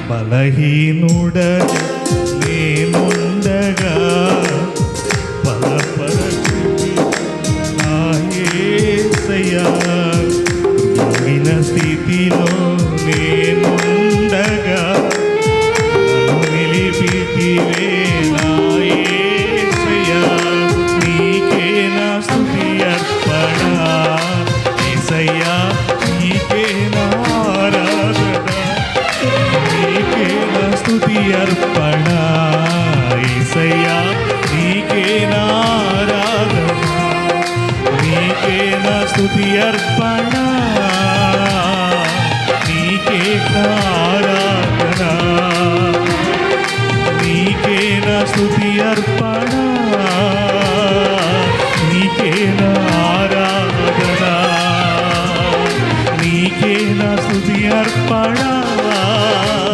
బలహీనుడని నేనుండగా బలపరచి నా యేసయ్యా, కృంగిన స్థితిలో నేనుండగా నన్ను నిలిపితివే నా యేసయ్యా, నీకే నా స్తుతి అర్పణ. యేసయ్యా నీకే నా ఆరాధన, నీకే నా స్తుతి అర్పణ. యేసయ్యా నీకే నా ఆరాధన, నీకే నా స్తుతి అర్పణ, నీకే నా ఆరాధన.